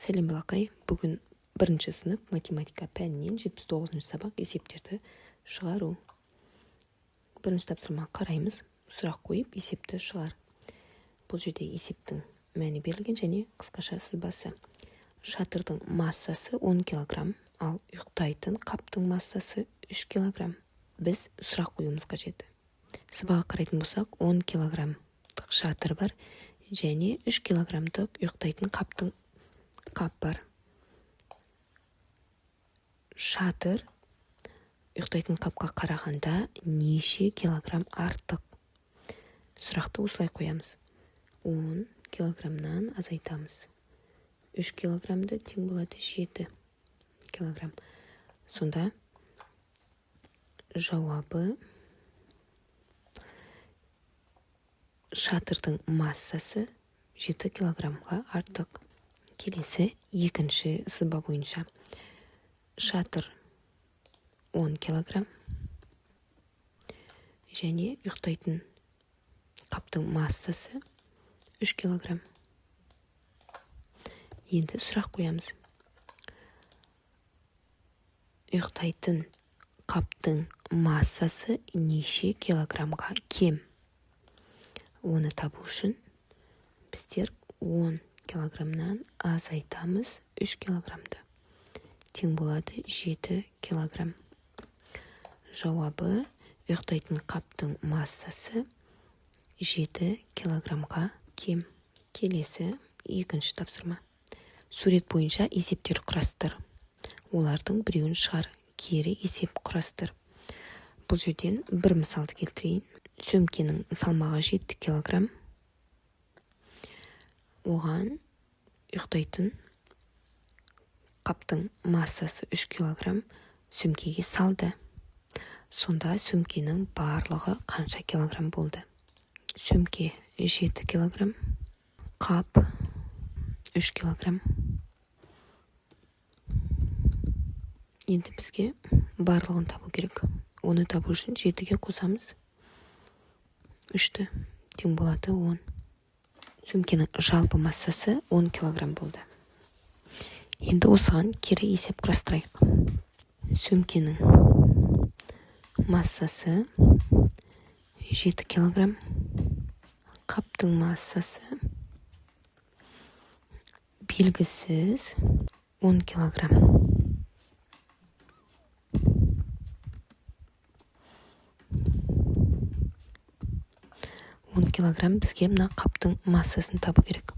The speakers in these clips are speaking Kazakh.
Сәлем балақай, бүгін 1-ші сынып математика пәнінен 79-шы сабақ есептерді шығару. 1-ші тапсырма қараймыз, сұрақ қойып есепті шығар. Бұл жерде есептің мәні берілген және қысқаша сызбасы. Шатырдың массасы 10 кг, ал ұйықтайтын қаптың массасы 3 кг. Біз сұрақ қоюымыз қажет. Сызбаға қарайтын болсақ, 10 кг шатыр бар және 3 кг ұйықтайтын қап бар. Шатыр ұйықтайтын қапқа қарағанда неше килограмм артық? Сұрақты осылай қоямыз. 10 килограммнан азайтамыз. 3 килограммды тең болады 7 килограмм. Сонда жауабы шатырдың массасы 7 килограммға артық. Келесі екінші сызба бойынша. Шатыр 10 килограмм және ұйықтайтын қаптың массасы 3 килограмм. Енді сұрақ қоямыз. Ұйықтайтын қаптың массасы неше килограммға кем? Оны табу үшін біздер 10 килограммнан азайтамыз 3 килограммды. Тең болады 7 килограмм. Жауабы ұйықтайтын қаптың массасы 7 килограммға кем. Келесі екінші тапсырма. Сурет бойынша есептер құрастыр. Олардың біреуін шығар, кері есеп құрастыр. Бұл жерден бір мысалды келтірейін. Сөмкенің салмағы 7 килограмм. Оған ұйықтайтын қаптың массасы 3 килограмм сөмкеге салды. Сонда сөмкенің барлығы қанша килограмм болды? Сөмке 7 килограмм, қап 3 килограмм. Енді бізге барлығын табу керек. Оны табу үшін 7-ге қосамыз. 3-ті тең болады 10. Сөмкенің жалпы массасы 10 килограмм болды. Енді осыған кері есеп құрастырайық. Сөмкенің массасы 7 килограмм, қаптың массасы белгісіз 10 килограмм. Килограмм бізге мына қаптың массасын табу керек.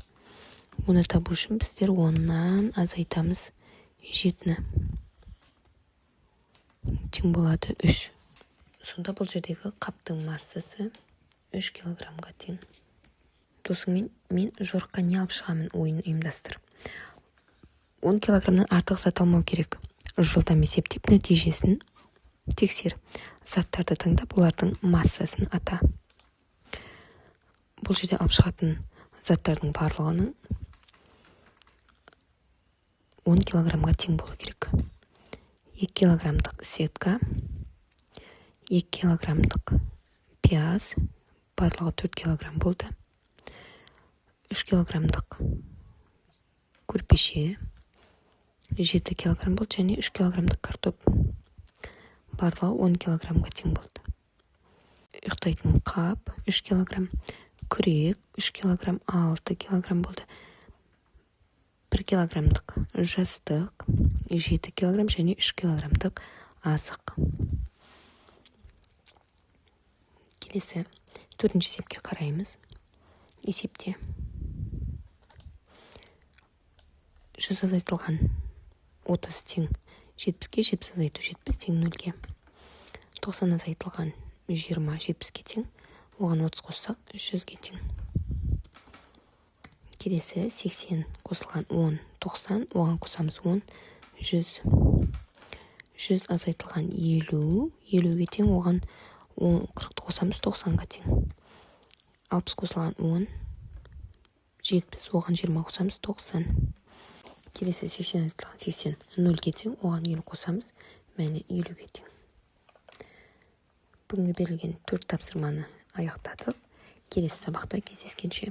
Оны табу үшін біздер 10-нан азайтамыз 7-ні. Тең болады 3. Сонда бұл жердегі қаптың массасы 3 килограммға тең. Досыңмен мен жорыққа не алып шығамын ойын ұйымдастыр. 10 килограммнан артық зат алмау керек. Жылдам есептеп нәтижесін тексер. Заттарды таңдап, олардың массасын ата. Бұл жерде алып шығатын заттардың барлығының 10 килограммға тең болу керек. 2 килограммдық сетка, 2 килограммдық пияз, барлығы 4 килограмм болды. 3 килограммдық көрпеше, 7 килограмм болды және 3 килограммдық картоп. Барлығы 10 килограммға тең болды. Ұйықтайтын қап 3 килограмм. Күрек 3 килограмм, 6 килограмм болды. 1 килограммдық жастық, 7 килограмм және 3 килограммдық азық. Келесі 4-ші есепке қараймыз. Есепте 100 азайтылған 30 тең 70-ке, 70 азайту 70 тең 0-ге. 90 азайтылған 20 70-ке тең. Оған 30 қоссақ 100-ге тең. Келесі 80 қосылған 10, 90, оған қосамыз 10, 100. 100 азайтылған 50, 50-ге тең, оған 40-ті қосамыз 90-ға тең. 60 қосылған 10, 70, оған 20 қосамыз 90. Келесі 80 азайтылған 80, 0-ге тең, оған 50 қосамыз, мәні 50-ге тең. Бүгінгі берілген 4 тапсырманы аяқтадық. Келесі сабақта кездескенше.